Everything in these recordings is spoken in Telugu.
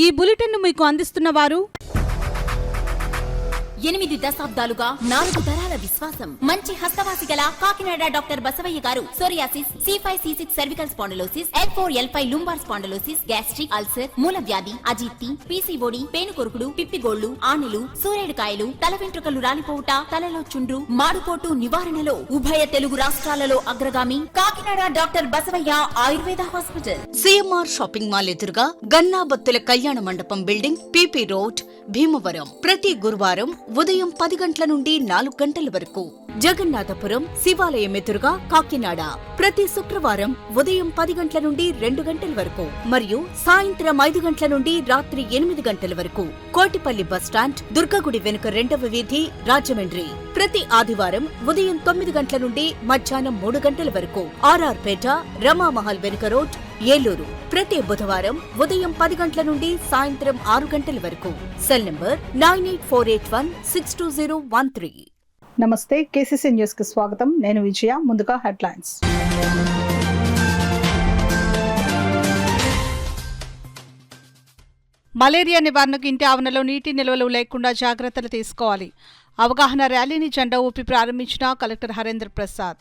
ఈ బులెటిన్ మీకు అందిస్తున్న వారు 8 దశాబ్దాలుగా 4 తరాల విశ్వాసం. మంచి హస్తవాసి గల Kakinada doctor Basavaiah garu psoriasis, C5C6 cervical spondylosis, L4L5 lumbar spondylosis, gastric ulcer, మూల వ్యాధి, అజీర్తి, PCOD, పేనుకొరుకుడు, పిప్పిగోళ్లు, ఆనెలు, సూరేడుకాయలు, తల వెంట్రుకలు రాలిపోవుట, తలలో చుండ్రు, మాడుపోటు నివారణలో ఉభయ తెలుగు రాష్ట్రాలలో అగ్రగామి Kakinada doctor Basavaiah Ayurveda hospital. CMR shopping mall ఎదురుగా గన్నాబత్తుల కళ్యాణ మండపం బిల్డింగ్, PP రోడ్, భీమవరం. ప్రతి గురువారం ఉదయం 10 గంటల నుండి 4 గంటల వరకు. జగన్నాథపురం శివాలయం ఎదురుగా కాకినాడ ప్రతి శుక్రవారం ఉదయం 10 గంటల నుండి 2 గంటల వరకు మరియు సాయంత్రం 5 గంటల నుండి రాత్రి 8 గంటల వరకు. కోటిపల్లి బస్టాండ్, దుర్గగుడి వెనుక 2వ వీధి, రాజమండ్రి. ప్రతి ఆదివారం ఉదయం 9 గంటల నుండి మధ్యాహ్నం 3 గంటల వరకు. RR పేట, రమామహల్ వెనుక రోడ్, ఏలూరు. ప్రతి బుధవారం ఉదయం 10 గంటల నుండి సాయంత్రం 6 గంటల వరకు. Cell number 9848162013. నమస్తే, KCC న్యూస్ కి స్వాగతం. నేను విజయ. ముందుగా హెడ్లైన్స్. మలేరియా నివారణకు ఇంటి ఆవరణలో నీటి నిల్వలు లేకుండా జాగ్రత్తలు తీసుకోవాలి. అవగాహన ర్యాలీని జెండా ఊపి ప్రారంభించిన కలెక్టర్ హరేంద్ర ప్రసాద్.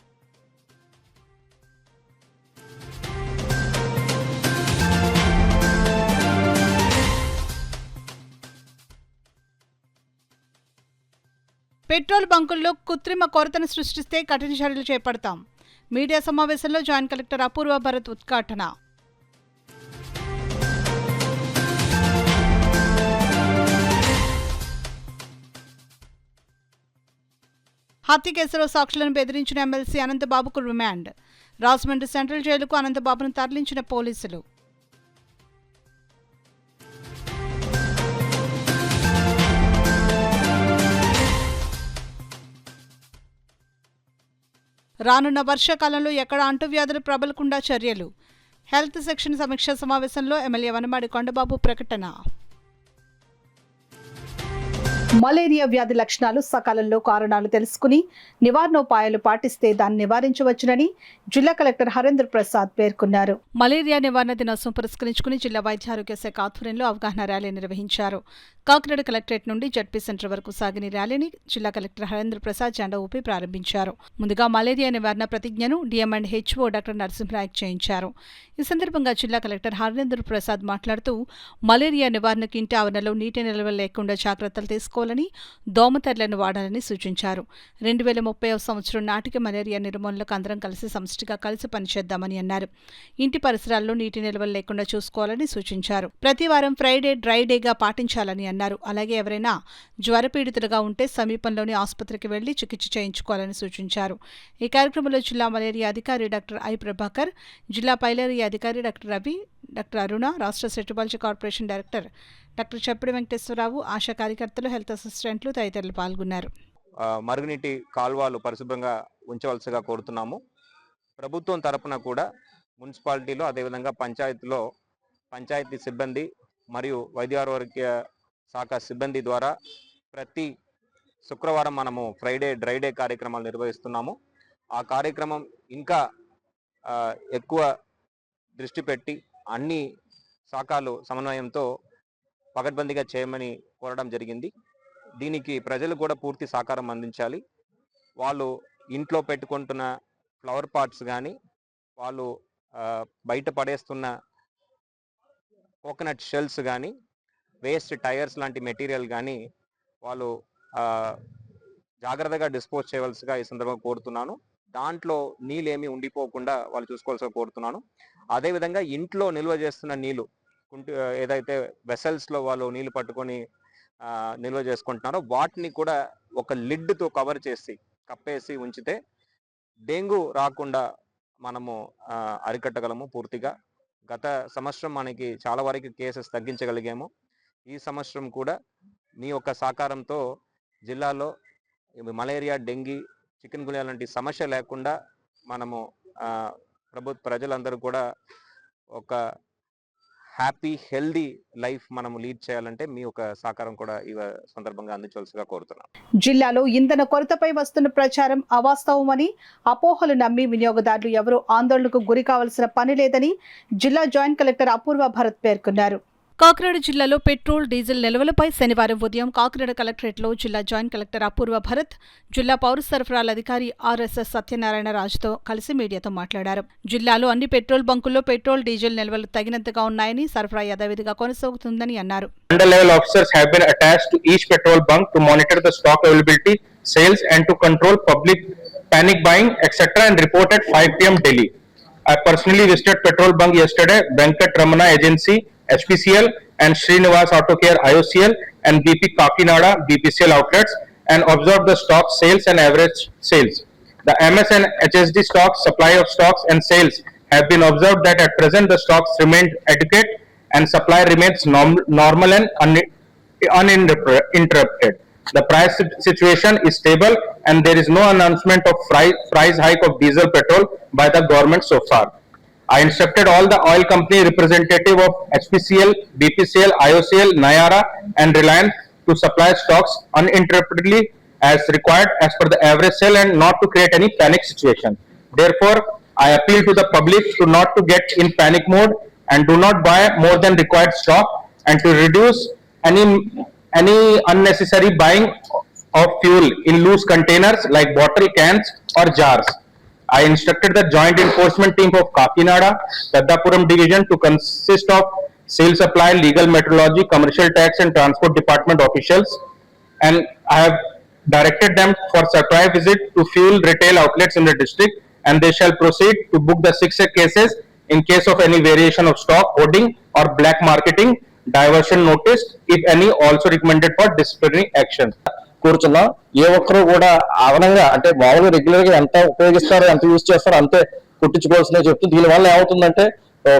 పెట్రోల్ బంకుల్లో కృత్రిమ కొరతను సృష్టిస్తే కఠిన చర్యలు చేపడతాం. మీడియా సమావేశంలో జాయింట్ కలెక్టర్ అపూర్వ భరత్ ఉద్ఘాటన. హత్య కేసులో సాక్షులను బెదిరించిన ఎమ్మెల్సీ అనంతబాబుకు రిమాండ్. రాజమండ్రి సెంట్రల్ జైలుకు అనంతబాబును తరలించిన పోలీసులు. రానున్న వర్షాకాలంలో ఎక్కడ అంటువ్యాధులు ప్రబలకుండా చర్యలు. హెల్త్ సెక్షన్ సమీక్షా సమావేశంలో ఎమ్మెల్యే వనమాడి కొండబాబు ప్రకటన. మలేరియా వ్యాధి లక్షణాలు, సకాలంలో కారణాలు తెలుసుకుని నివారణోపాయాలు పాటిస్తే దాన్ని నివారించవచ్చునని జిల్లా కలెక్టర్ హరేంద్ర ప్రసాద్ పేర్కొన్నారు. మలేరియా నివారణ దినోత్సవం పురస్కరించుకుని జిల్లా వైద్య ఆరోగ్య శాఖ ఆధ్వర్యంలో అవగాహన ర్యాలీ నిర్వహించారు. కాకినాడ కలెక్టరేట్ నుండి జడ్పీ సెంటర్ వరకు సాగిన ర్యాలీని జిల్లా కలెక్టర్ హరేంద్ర ప్రసాద్ జెండా ఊపి ప్రారంభించారు. ముందుగా మలేరియా నివారణ ప్రతిజ్ఞను DM&HO డాక్టర్ నరసింహరాయ్ చేయించారు. ఈ సందర్భంగా జిల్లా కలెక్టర్ హరేంద్ర ప్రసాద్ మాట్లాడుతూ మలేరియా నివారణకు ఇంటి ఆవరణలో నీటి నిల్వలు లేకుండా జాగ్రత్తలు తీసుకోవాలని, దోమతెరలను వాడాలని సూచించారు. 2030వ సంవత్సరం నాటికి మలేరియా నిర్మూలనకు అందరం సమష్టిగా కలిసి పనిచేద్దామని అన్నారు. ఇంటి పరిసరాల్లో నీటి నిల్వలు లేకుండా చూసుకోవాలని సూచించారు. ప్రతి వారం ఫ్రైడే డ్రై డేగా పాటించాలని అన్నారు. అలాగే ఎవరైనా జ్వరపీడితులుగా ఉంటే సమీపంలోని ఆసుపత్రికి వెళ్లి చికిత్స చేయించుకోవాలని సూచించారు. ఈ కార్యక్రమంలో జిల్లా మలేరియా అధికారి డాక్టర్ ఐ ప్రభాకర్, జిల్లా పైలేరియా అధికారి డాక్టర్ రవి, డాక్టర్ అరుణ, రాష్ట్ర సెటిబాలజీ కార్పొరేషన్ డైరెక్టర్ డాక్టర్ చప్పిడి వెంకటేశ్వరరావు, ఆశా కార్యకర్తలు, హెల్త్ అసిస్టెంట్లు తదితరులు పాల్గొన్నారు. మరుగునీటి కాల్వలు పరిశుభ్రంగా ఉంచవలసిగా కోరుతున్నాము. ప్రభుత్వం తరపున కూడా మున్సిపాలిటీలో, అదేవిధంగా పంచాయతీలో పంచాయతీ సిబ్బంది మరియు వైద్య ఆరోగ్య శాఖ సిబ్బంది ద్వారా ప్రతి శుక్రవారం మనము ఫ్రైడే డ్రై డే కార్యక్రమాలు నిర్వహిస్తున్నాము. ఆ కార్యక్రమం ఇంకా ఎక్కువ దృష్టి పెట్టి అన్ని శాఖలు సమన్వయంతో పకడ్బందీగా చేయమని కోరడం జరిగింది. దీనికి ప్రజలు కూడా పూర్తి సహకారం అందించాలి. వాళ్ళు ఇంట్లో పెట్టుకుంటున్న ఫ్లవర్ పాట్స్ కానీ, వాళ్ళు బయట పడేస్తున్న కోకోనట్ షెల్స్ కానీ, వేస్ట్ టైర్స్ లాంటి మెటీరియల్ కానీ వాళ్ళు జాగ్రత్తగా డిస్పోజ్ చేయవలసిగా ఈ సందర్భంగా కోరుతున్నాను. దాంట్లో నీళ్ళేమీ ఉండిపోకుండా వాళ్ళు చూసుకోవాల్సిగా కోరుతున్నాను. అదేవిధంగా ఇంట్లో నిల్వ చేస్తున్న నీళ్ళు, ఏదైతే వెసల్స్లో వాళ్ళు నీళ్ళు పట్టుకొని నిల్వ చేసుకుంటున్నారో వాటిని కూడా ఒక లిడ్తో కవర్ చేసి కప్పేసి ఉంచితే డెంగ్యూ రాకుండా మనము అరికట్టగలము పూర్తిగా. గత సంవత్సరం మనకి చాలా వరకు కేసెస్ తగ్గించగలిగాము. ఈ సంవత్సరం కూడా మీ యొక్క సహకారంతో జిల్లాలో మలేరియా, డెంగీ, చికెన్ గున్యా లాంటి సమస్య లేకుండా మనము ప్రజలందరూ కూడా ఒక హ్యాపీ హెల్దీ లైఫ్ మనం లీడ్ చేయాలంటే మీ ఒక సహకారం కూడా ఈ సందర్భంగా అందించవలసిగా కోరుతున్నాం. జిల్లాలో ఇంధన కొరతపై వస్తున్న ప్రచారం అవాస్తవమని, అపోహలు నమ్మి వినియోగదారులు ఎవరూ ఆందోళనకు గురి కావాల్సిన పని లేదని జిల్లా జాయింట్ కలెక్టర్ అపూర్వ భరత్ పేర్కొన్నారు. కాకినాడ జిల్లాలో పెట్రోల్, డీజిల్ నిల్వలపై శనివారం ఉదయం కాకినాడ కలెక్టరేట్లో జిల్లా జాయింట్ కలెక్టర్ అపూర్వ భరత్, జిల్లా పౌర సరఫరాల అధికారి ఆర్ఎస్ఎస్ సత్యనారాయణ రాజుతో కలిసి మీడియాతో మాట్లాడారు. జిల్లాలో అన్ని పెట్రోల్ బంకుల్లో పెట్రోల్, డీజిల్ నిల్వలు తగినంతగా ఉన్నాయని, సరఫరా యథావిధిగా కొనసాగుతుందని అన్నారు. Under-level officers have been attached to each petrol bunk to monitor the stock availability, sales, and to control public panic buying, etc. and report at 5 p.m. daily. I personally visited petrol bunk yesterday, Venkat Ramana Agency, HPCL, and Srinivas Auto Care IOCL, and BP Kakinada BPCL outlets, and observed the stock sales and average sales. The MS and HSD stocks, supply of stocks and sales have been observed that at present the stocks remained adequate and supply remains normal and uninterrupted. The price situation is stable and there is no announcement of price hike of diesel petrol by the government so far. I instructed all the oil company representative of HPCL, BPCL, IOCL, Nayara and Reliance to supply stocks uninterruptedly as required as per the average sale and not to create any panic situation. Therefore, I appeal to the public to not to get in panic mode and do not buy more than required stock and to reduce any unnecessary buying of fuel in loose containers like bottle cans or jars. I instructed the joint enforcement team of Kakinada, Peddappuram division to consist of sales supply, legal metrology, commercial tax and transport department officials, and I have directed them for surprise visit to fuel retail outlets in the district, and they shall proceed to book the 6 cases in case of any variation of stock, hoarding or black marketing, diversion notice, if any, also recommended for disciplinary action. కూర్చున్నాం. ఏ ఒక్కరు కూడా అదనంగా అంటే మామూలుగా రెగ్యులర్ గా ఎంత ఉపయోగిస్తారో ఎంత యూజ్ చేస్తారో అంతే కుట్టించుకోవాల్సిందే చెప్తుంది. దీనివల్ల ఏమవుతుందంటే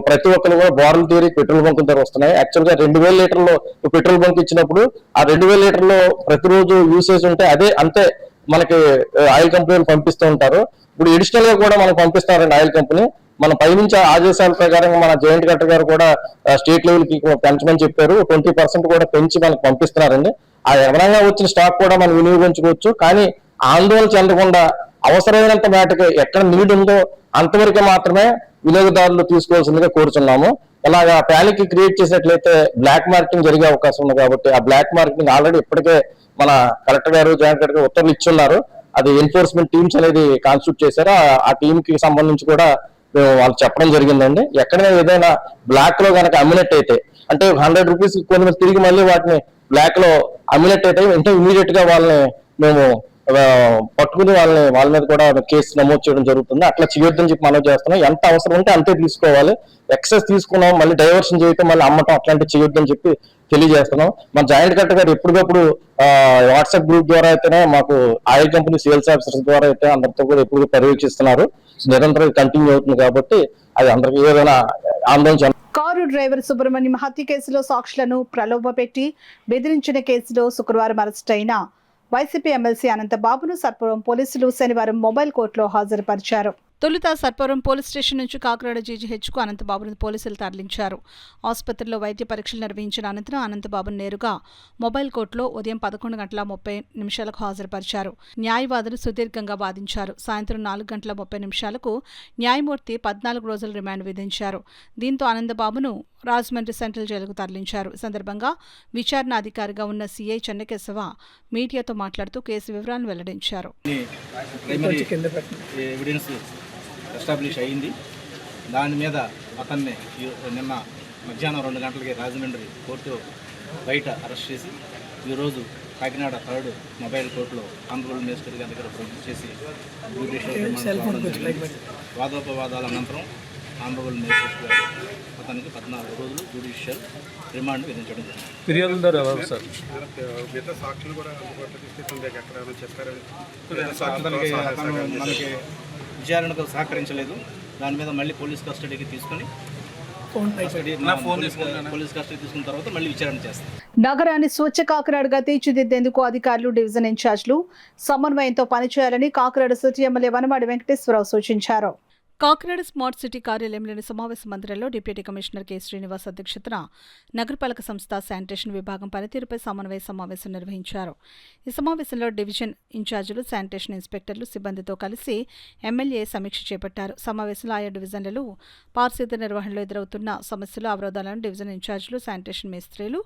ప్రతి ఒక్కరు కూడా బాటిల్ తీరి పెట్రోల్ బంకుల ధర వస్తున్నాయి. యాక్చువల్ గా 2000 లీటర్లు పెట్రోల్ బంక్ ఇచ్చినప్పుడు ఆ 2000 లీటర్లు ప్రతిరోజు యూసేజ్ ఉంటే అంతే మనకి ఆయిల్ కంపెనీలు పంపిస్తూ ఉంటారు. ఇప్పుడు అడిషనల్ గా కూడా మనకు పంపిస్తారండి ఆయిల్ కంపెనీ. మన పైనుంచి ఆదేశాల ప్రకారంగా మన జాయింట్ కలెక్టర్ గారు కూడా స్టేట్ లెవెల్ కి పెంచమని చెప్పారు. 20% కూడా పెంచి మనకు పంపిస్తున్నారండి. ఆ అదనంగా వచ్చిన స్టాక్ కూడా మనం వినియోగించుకోవచ్చు. కానీ ఆందోళన చెందకుండా అవసరమైనంత మేటకు ఎక్కడ నీడ్ ఉందో అంతవరకు మాత్రమే వినియోగదారులు తీసుకోవాల్సిందిగా కోరుచున్నాము. ఇలాగా ప్యానిక్ క్రియేట్ చేసినట్లయితే బ్లాక్ మార్కెటింగ్ జరిగే అవకాశం ఉంది. కాబట్టి ఆ బ్లాక్ మార్కెటింగ్ ఆల్రెడీ ఇప్పటికే మన కలెక్టర్ గారు, జాయింట్ కలెక్టర్ గారు ఉత్తర్వులు ఇచ్చున్నారు. అది ఎన్ఫోర్స్మెంట్ టీమ్స్ అనేది కాన్స్టిట్యూట్ చేశారు. ఆ టీమ్ కి సంబంధించి కూడా వాళ్ళు చెప్పడం జరిగిందండి. ఎక్కడైనా ఏదైనా బ్లాక్ లో కనుక అమ్మినట్టయితే అంటే 100 రూపీస్ కొంతమంది తిరిగి మళ్ళీ వాటిని బ్లాక్ లో అమ్మినట్టయితే వెంటనే ఇమీడియట్ గా వాళ్ళని మేము పట్టుకుని వాళ్ళ మీద కూడా కేసు నమోదు చేయడం జరుగుతుంది. అట్లా చేయొద్దని చెప్పి మనం చేస్తున్నాం. ఎంత అవసరం ఉంటే అంతే తీసుకోవాలి. ఎక్సెస్ తీసుకున్నాం మళ్ళీ డైవర్షన్ చేయటం మళ్ళీ అమ్మటం అట్లాంటివి చేయొద్దని చెప్పి తెలియజేస్తున్నాం. మన జాయింట్ కలెక్టర్ గారు ఎప్పటికప్పుడు వాట్సాప్ గ్రూప్ ద్వారా అయితేనే మాకు ఆయిల్ కంపెనీ సేల్స్ ఆఫీసర్స్ ద్వారా అయితే అందరితో కూడా ఎప్పుడు పర్యవేక్షిస్తున్నారు. నిరంతరం కంటిన్యూ అవుతుంది కాబట్టి అది అందరికీ ఏదైనా ఆందోళన. కారు డ్రైవర్ సుబ్రహ్మణ్యం హత్య కేసులో సాక్షులను ప్రలోభపెట్టి బెదిరించిన కేసులో శుక్రవారం అరెస్ట్ అయిన వైసీపీ ఎమ్మెల్సీ అనంతబాబును సర్పవరం పోలీసులు శనివారం మొబైల్ కోర్టులో హాజరుపరిచారు. తొలుత సర్పవరం పోలీస్ స్టేషన్ నుంచి కాకినాడ జీజీహెచ్కు అనంతబాబును పోలీసులు తరలించారు. ఆసుపత్రిలో వైద్య పరీక్షలు నిర్వహించిన అనంతరం అనంతబాబును నేరుగా మొబైల్ కోర్టులో ఉదయం 11:30 హాజరుపరిచారు. న్యాయవాదులు సుదీర్ఘంగా వాదించారు. సాయంత్రం 4:30 న్యాయమూర్తి 14 రోజుల రిమాండ్ విధించారు. దీంతో అనంతబాబును రాజమండ్రి సెంట్రల్ జైలుకు తరలించారు. ఈ సందర్భంగా విచారణ అధికారిగా ఉన్న సీఐ చెన్నకేశవ మీడియాతో మాట్లాడుతూ కేసు వివరాలను వెల్లడించారు. ఎస్టాబ్లిష్ అయింది. దాని మీద అతన్ని నిన్న మధ్యాహ్నం 2 గంటలకి రాజమండ్రి కోర్టు బయట అరెస్ట్ చేసి ఈరోజు కాకినాడ 3rd మొబైల్ కోర్టులో ఆంధ్రప్రదేశ్ మేజిస్ట్రేట్ గారి దగ్గర ప్రొడ్యూస్ చేసి వాదోపవాదాల అనంతరం ఆంధ్రప్రదేశ్ మేజిస్ట్రేట్ గారు అతనికి 14 రోజులు జ్యుడిషియల్ రిమాండ్ విధించడం జరిగింది. ఫిర్యాదుదారు ఎవరు సార్? మనకి విచారణకు సహకరించలేదు. దాని మీద మళ్ళీ పోలీస్ కస్టడీకి తీసుకుని పోలీస్ కస్టడీ తీసుకున్న తర్వాత మళ్ళీ విచారణ చేస్తాం. నగరాన్ని స్వచ్ఛ కాకినాడగా తీర్చిదిద్దేందుకు అధికారులు, డివిజన్ ఇన్ఛార్జ్లు సమన్వయంతో పనిచేయాలని కాకినాడ సిటీ ఎమ్మెల్యే వనమాడి వెంకటేశ్వరరావు సూచించారు. కాకినాడ స్మార్ట్ సిటీ కార్యాలయంలోని సమావేశ మందిరంలో డిప్యూటీ కమిషనర్ కె శ్రీనివాస్ అధ్యక్షతన నగరపాలక సంస్థ శానిటేషన్ విభాగం పనితీరుపై సమన్వయ సమావేశం నిర్వహించారు. ఈ సమావేశంలో డివిజన్ ఇన్ఛార్జీలు, శానిటేషన్ ఇన్స్పెక్టర్లు, సిబ్బందితో కలిసి ఎమ్మెల్యే సమీక్ష చేపట్టారు. సమావేశంలో ఆయా డివిజన్లలో పారిశుద్ధ్య నిర్వహణలో ఎదురవుతున్న సమస్యలు, అవరోధాలను డివిజన్ ఇన్ఛార్జీలు, శానిటేషన్ మేస్త్రీలు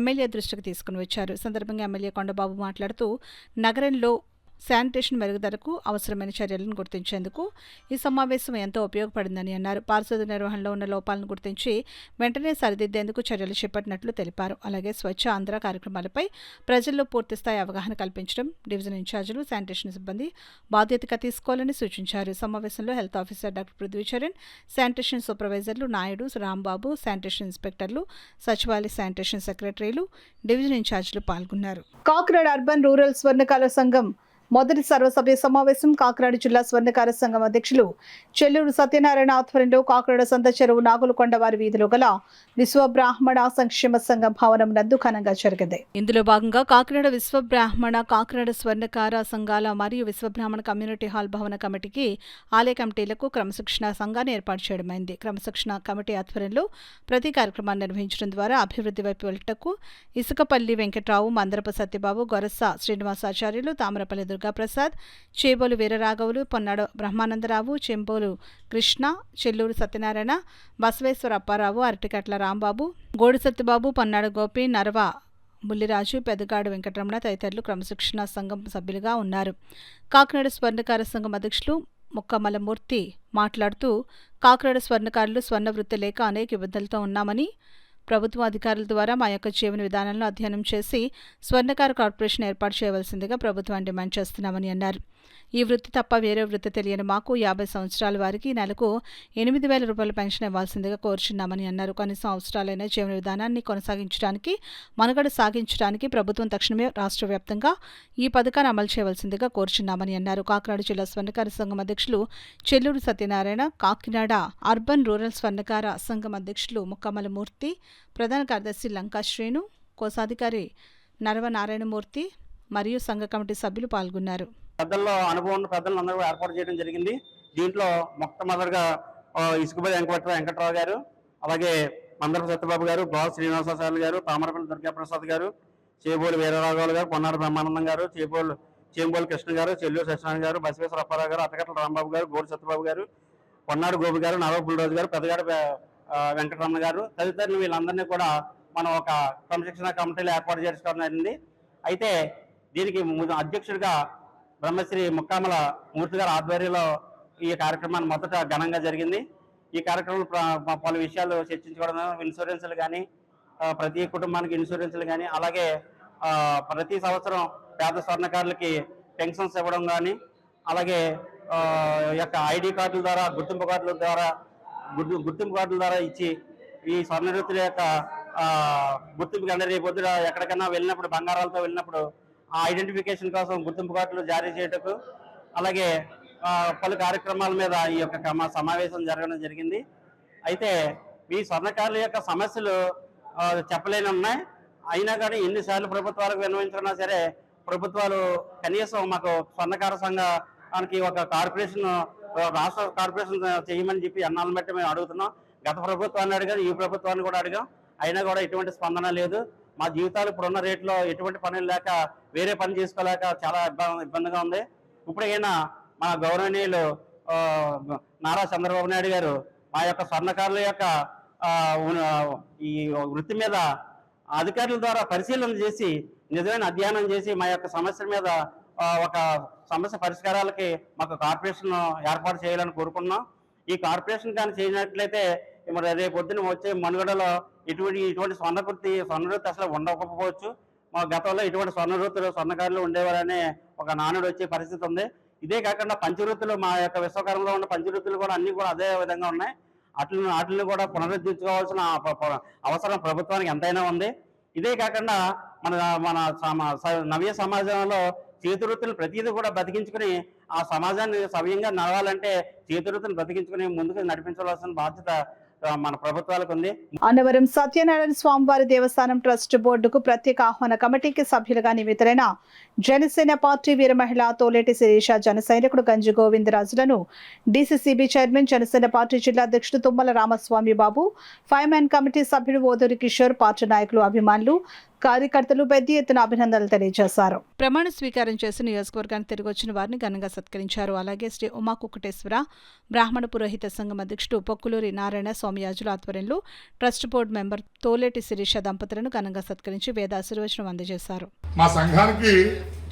ఎమ్మెల్యే దృష్టికి తీసుకుని వచ్చారు. ఈ సందర్భంగా ఎమ్మెల్యే కొండబాబు మాట్లాడుతూ నగరంలో శానిటేషన్ మెరుగుదలకు అవసరమైన చర్యలను గుర్తించేందుకు ఈ సమావేశం ఎంతో ఉపయోగపడిందని అన్నారు. పారిశుద్ధ్య నిర్వహణలో ఉన్న లోపాలను గుర్తించి వెంటనే సరిదిద్దేందుకు చర్యలు చేపట్టినట్లు తెలిపారు. అలాగే స్వచ్ఛ ఆంధ్ర కార్యక్రమాలపై ప్రజల్లో పూర్తిస్థాయి అవగాహన కల్పించడం డివిజన్ ఇన్ఛార్జీలు, శానిటేషన్ సిబ్బంది బాధ్యతగా తీసుకోవాలని సూచించారు. సమావేశంలో health officer doctor Prithvicharan, sanitation సూపర్వైజర్లు నాయుడు, రాంబాబు, శానిటేషన్ ఇన్స్పెక్టర్లు, సచివాలయ శానిటేషన్ సెక్రటరీలు, డివిజన్ ఇన్ఛార్జీలు పాల్గొన్నారు. కాకినాడ అర్బన్ రూరల్ స్వర్ణకార సంఘం మొదటి సర్వసభ్య సమావేశం కాకినాడ జిల్లా స్వర్ణకార సంఘం అధ్యక్షులు చెల్లూరు సత్యనారాయణ ఆధ్వర్యంలో కాకినాడ సంత చెరువు నాగులకొండ వారి వీధిలో గల విశ్వబ్రాహ్మణ సంక్షేమ సంఘం భవనం నందు ఘనంగా జరిగింది. ఇందులో భాగంగా కాకినాడ విశ్వబ్రాహ్మణ, కాకినాడ స్వర్ణకార సంఘాల మరియు విశ్వబ్రాహ్మణ కమ్యూనిటీ హాల్ భవన కమిటీకి ఆలయ కమిటీలకు క్రమశిక్షణ సంఘాన్ని ఏర్పాటు చేయడమైంది. క్రమశిక్షణ కమిటీ ఆధ్వర్యంలో ప్రతి కార్యక్రమాన్ని నిర్వహించడం ద్వారా అభివృద్ధి వైపు వెళ్ళటకు ఇసుకపల్లి వెంకట్రావు, మందరపు సత్యబాబు, గొరస శ్రీనివాసాచార్యులు, తామరపల్లి దుర్గాప్రసాద్, చేబోలు వీరరాఘవులు, పొన్నాడు బ్రహ్మానందరావు, చెంబోలు కృష్ణ, చెల్లూరు సత్యనారాయణ, బసవేశ్వర అప్పారావు, అరటికట్ల రాంబాబు, గోడు సత్యబాబు, పన్నాడు గోపి, నరవ బుల్లిరాజు, పెద్దగాడు వెంకటరమణ తదితరులు క్రమశిక్షణ సంఘం సభ్యులుగా ఉన్నారు. కాకినాడ స్వర్ణకార సంఘం అధ్యక్షులు ముక్కమలమూర్తి మాట్లాడుతూ కాకినాడ స్వర్ణకారులు స్వర్ణ వృత్తి లేక అనేక ఇబ్బందులతో ఉన్నామని, ప్రభుత్వ అధికారుల ద్వారా మా యొక్క జీవన విధానంలో అధ్యయనం చేసి స్వర్ణకార కార్పొరేషన్ ఏర్పాటు చేయవలసిందిగా ప్రభుత్వాన్ని డిమాండ్ చేస్తున్నామని అన్నారు. ఈ వృత్తి తప్ప వేరే వృత్తి తెలియని మాకు 50 సంవత్సరాల వారికి నెలకు 8,000 రూపాయల పెన్షన్ ఇవ్వాల్సిందిగా కోరుచున్నామని అన్నారు. కనీసం అవసరాలైన జీవన విధానాన్ని కొనసాగించడానికి, మనుగడ సాగించడానికి ప్రభుత్వం తక్షణమే రాష్ట్ర వ్యాప్తంగా ఈ పథకాన్ని అమలు చేయవలసిందిగా కోరుచున్నామని అన్నారు. కాకినాడ జిల్లా స్వర్ణకార సంఘం అధ్యక్షులు చెల్లూరు సత్యనారాయణ, కాకినాడ అర్బన్ రూరల్ స్వర్ణకార సంఘం అధ్యక్షులు ముక్కమలమూర్తి, ప్రధాన కార్యదర్శి లంకా శ్రీను, కోశాధికారి నరవ నారాయణమూర్తి మరియు సంఘ కమిటీ సభ్యులు పాల్గొన్నారు. పెద్దల్లో అనుభవం ఉన్న పెద్దలను అందరూ ఏర్పాటు చేయడం జరిగింది. దీంట్లో మొట్టమొదటిగా ఇసుకపల్లి వెంకట్రావు గారు, అలాగే మందరపు సత్యబాబు గారు, గోవ శ్రీనివాసాచార్యులు గారు, తామరపల్లి దుర్గాప్రసాద్ గారు, చేబోలు వీరరాఘవులు గారు, పొన్నాడు బ్రహ్మానందం గారు, చేంబోలు కృష్ణ గారు, చెల్లూరు సత్యనారాయణ గారు, బసవేశ్వర అప్పారావు గారు, అతకట్ల రాంబాబు గారు, గోడు సత్యబాబు గారు, పొన్నాడు గోపి గారు, నరవ బుల్రాజు గారు, పెద్దగాడు వెంకటరమణ గారు తదితరులు వీళ్ళందరినీ కూడా మనం ఒక క్రమశిక్షణ కమిటీలో ఏర్పాటు చేసుకోవడం జరిగింది. అయితే దీనికి అధ్యక్షుడిగా బ్రహ్మశ్రీ ముక్కామల మూర్తి గారి ఆధ్వర్యంలో ఈ కార్యక్రమాన్ని మొదట ఘనంగా జరిగింది. ఈ కార్యక్రమంలో పలు విషయాలు చర్చించుకోవడం, ఇన్సూరెన్స్లు కానీ, ప్రతి కుటుంబానికి ఇన్సూరెన్స్లు కానీ, అలాగే ప్రతి సంవత్సరం పేద స్వర్ణకారులకి పెన్షన్స్ ఇవ్వడం కానీ, అలాగే యొక్క ఐడి కార్డుల ద్వారా, గుర్తింపు కార్డుల ద్వారా ఇచ్చి ఈ స్వర్ణ వృత్తుల యొక్క గుర్తింపు కంటే రేపు పొద్దున ఎక్కడికైనా వెళ్ళినప్పుడు, బంగారాలతో వెళ్ళినప్పుడు ఆ ఐడెంటిఫికేషన్ కోసం గుర్తింపు కార్డులు జారీ చేయటకు, అలాగే పలు కార్యక్రమాల మీద ఈ యొక్క సమావేశం జరగడం జరిగింది. అయితే ఈ స్వర్ణకారుల యొక్క సమస్యలు చెప్పలేని ఉన్నాయి. అయినా కానీ ఎన్నిసార్లు ప్రభుత్వాలకు విన్నవించుకున్నా సరే ప్రభుత్వాలు కనీసం మాకు స్వర్ణకార సంఘానికి ఒక కార్పొరేషన్, రాష్ట్ర కార్పొరేషన్ చేయమని చెప్పి అన్నాలను బట్టి మేము అడుగుతున్నాం. గత ప్రభుత్వాన్ని అడిగాం, ఈ ప్రభుత్వాన్ని కూడా అడిగాం. అయినా కూడా ఎటువంటి స్పందన లేదు. మా జీవితాలు ఇప్పుడున్న రేట్లో ఎటువంటి పనులు లేక, వేరే పని చేసుకోలేక చాలా ఇబ్బందిగా ఉంది. ఇప్పటికైనా మన గౌరవనీయులు నారా చంద్రబాబు నాయుడు గారు మా యొక్క స్వర్ణకారుల యొక్క ఈ వృత్తి మీద అధికారుల ద్వారా పరిశీలన చేసి, నిజమైన అధ్యయనం చేసి మా యొక్క సమస్యల మీద ఒక సమస్య పరిష్కారాలకి మాకు కార్పొరేషన్ ఏర్పాటు చేయాలని కోరుకున్నాం. ఈ కార్పొరేషన్ కానీ చేయనట్లయితే మరి రేపు పొద్దున వచ్చే మనుగడలో ఇటువంటి స్వర్ణ వృత్తి అసలు ఉండకపోవచ్చు. మా గతంలో ఇటువంటి స్వర్ణకారులు ఉండేవారనే ఒక నానుడు వచ్చే పరిస్థితి ఉంది. ఇదే కాకుండా పంచవృత్తులు, మా యొక్క విశ్వకర్మలో ఉన్న పంచవృత్తులు కూడా అన్ని కూడా అదే విధంగా ఉన్నాయి. వాటిని కూడా పునరుద్ధరించుకోవాల్సిన అవసరం ప్రభుత్వానికి ఎంతైనా ఉంది. ఇదే కాకుండా మన నవ్య సమాజంలో చేతివృత్తులు ప్రతిదీ కూడా బతికించుకుని ఆ సమాజాన్ని సవ్యంగా నడవాలంటే చేతివృత్తులు బతికించుకుని ముందుకు నడిపించవలసిన బాధ్యత మన ప్రభుత్వాలకు ఉంది. అన్నవరం సత్యనారాయణ స్వామివారి దేవస్థానం ట్రస్ట్ బోర్డుకు ప్రత్యేక ఆహ్వాన కమిటీకి సభ్యులుగా నియమితులైన జనసేన పార్టీ వీర మహిళ తోలేటి శిరీష, జన సైనికుడు గంజి గోవిందరాజులను డీసీసీబీ చైర్మన్, జనసేన పార్టీ జిల్లా అధ్యక్షుడు తుమ్మల రామస్వామి బాబు, 5 మ్యాన్ కమిటీ సభ్యుడు ఓదూరి కిషోర్, పార్టీ నాయకులు, అభిమానులు, కార్యకర్తలు పెద్ద ఎత్తున అభినందనలు తెలియజేశారు. ప్రమాణ స్వీకారం చేసి నియోజకవర్గానికి తిరిగి వచ్చిన వారిని ఘనంగా సత్కరించారు. అలాగే శ్రీ ఉమా కుక్కటేశ్వర బ్రాహ్మణ పురోహిత సంఘం అధ్యక్షుడు పొక్కులూరి నారాయణ స్వామియాజుల ఆధ్వర్యంలో trust board member Toleti Sirisha దంపతులను ఘనంగా సత్కరించి వేద ఆశీర్వచనం అందజేశారు. మా సంఘానికి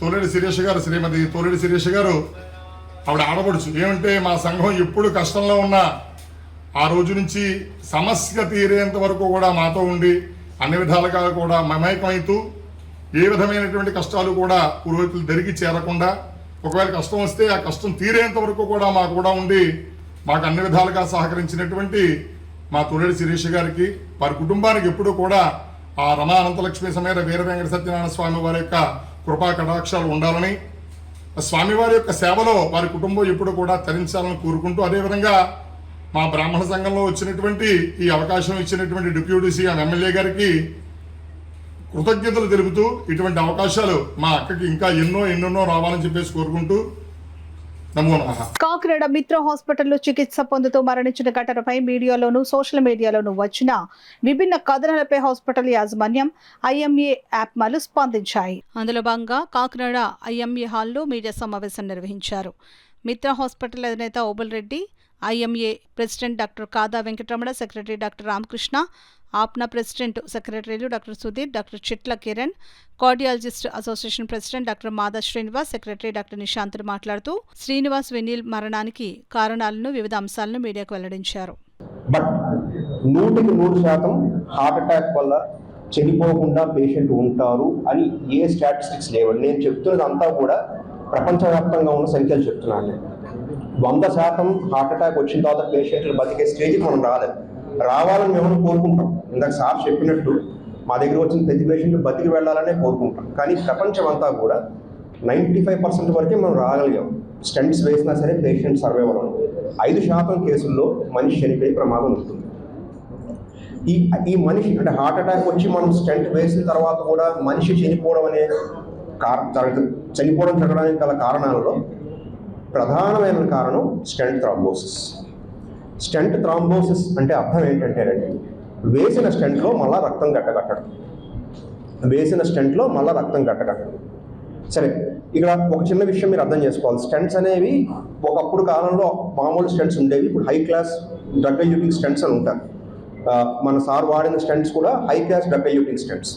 తోలేటి శిరీష గారు, శ్రీమతి తోలేటి శిరీష గారు ఆవిడ ఆడపడుచు. ఏమంటే మా సంఘం ఎప్పుడు కష్టంలో ఉన్నా ఆ రోజు నుంచి సమస్య తీరేంత వరకు కూడా మాతో ఉండి అన్ని విధాలుగా కూడా మమేకమైతూ ఏ విధమైనటువంటి కష్టాలు కూడా పురోహితులు దరికి చేరకుండా, ఒకవేళ కష్టం వస్తే ఆ కష్టం తీరేంత వరకు కూడా మాకు కూడా ఉండి మాకు అన్ని విధాలుగా సహకరించినటువంటి మా తోలేటి శిరీష గారికి, వారి కుటుంబానికి ఎప్పుడూ కూడా ఆ రమా అనంతలక్ష్మి సమేత వీర వెంకట సత్యనారాయణ స్వామి వారి యొక్క కృపా కటాక్షాలు ఉండాలని, స్వామివారి యొక్క సేవలో వారి కుటుంబం ఎప్పుడు కూడా తరించాలని కోరుకుంటూ, అదేవిధంగా మా బ్రాహ్మణ సంఘంలో వచ్చినటువంటి ఈ అవకాశం ఇచ్చినటువంటి డిప్యూటీ సీఎం ఎమ్మెల్యే గారికి కృతజ్ఞతలు తెలుపుతూ, ఇటువంటి అవకాశాలు మా అక్కకి ఇంకా ఎన్నెన్నో రావాలని చెప్పేసి కోరుకుంటూ నమో నమః. కాకినాడ మిత్ర హాస్పిటల్లో చికిత్స పొందుతూ మరణించిన ఘటనపై మీడియాలోనూ సోషల్ మీడియాలోనూ వచ్చిన విభిన్న కథనాలపై హాస్పిటల్ యాజమాన్యం, ఐఎంఏ యాప్లు స్పందించాయి. అందులో భాగంగా కాకినాడ ఐఎంఏ హాల్లో మీడియా సమావేశం నిర్వహించారు. మిత్ర హాస్పిటల్ అధినేత Obul Reddy, IMA president doctor Kada Venkataramana, secretary doctor Ramakrishna, ఆప్నా ప్రెసిడెంట్ సెక్రటరీలు doctor Sudheer, doctor Chitla Kiran, cardiologist association president doctor Mada Srinivas, secretary doctor నిశాంతులు మాట్లాడుతూ శ్రీనివాస్ వినీల్ మరణానికి కారణాలను, వివిధ అంశాలను మీడియాకు వెల్లడించారు. బట్ 100% హార్ట్ అటాక్ వల్ల చనిపోకుండా పేషెంట్ ఉంటారు అని ఏ స్టాటిస్టిక్స్ లేవండి. నేను చెప్తున్నది అంతా కూడా ప్రపంచవ్యాప్తంగా ఉన్న సంఖ్యలు చెప్తున్నాను. నేను 100% హార్ట్ అటాక్ వచ్చిన తర్వాత పేషెంట్లు బతికే స్టేజ్కి మనం రావాలని మేము కోరుకుంటాం. ఇందాక సార్ చెప్పినట్టు మా దగ్గర వచ్చిన ప్రతి పేషెంట్ బతికి వెళ్ళాలనే కోరుకుంటాం. కానీ ప్రపంచం అంతా కూడా 95% వరకే మనం రాగలిగాం. స్టెంట్స్ వేసినా సరే పేషెంట్ సర్వైవ్ అవ్వడం. 5% కేసుల్లో మనిషి చనిపోయే ప్రమాదం ఉంటుంది. ఈ మనిషి అంటే హార్ట్ అటాక్ వచ్చి మనం స్టెంట్ వేసిన తర్వాత కూడా మనిషి చనిపోవడం అనే చనిపోవడం జరగడానికి గల కారణాలలో ప్రధానమైన కారణం స్టెంట్ థ్రాంబోసిస్. స్టెంట్ థ్రాంబోసిస్ అంటే అర్థం ఏంటంటేనండి, వేసిన స్టెంట్లో మళ్ళీ రక్తం గట్టకట్టడం. సరే, ఇక్కడ ఒక చిన్న విషయం మీరు అర్థం చేసుకోవాలి. స్టెంట్స్ అనేవి ఒకప్పుడు కాలంలో మామూలు స్టెంట్స్ ఉండేవి, ఇప్పుడు high class drug eluting stents అని ఉంటారు. మన సార్ వాడిన స్టెంట్స్ కూడా high class drug eluting stents.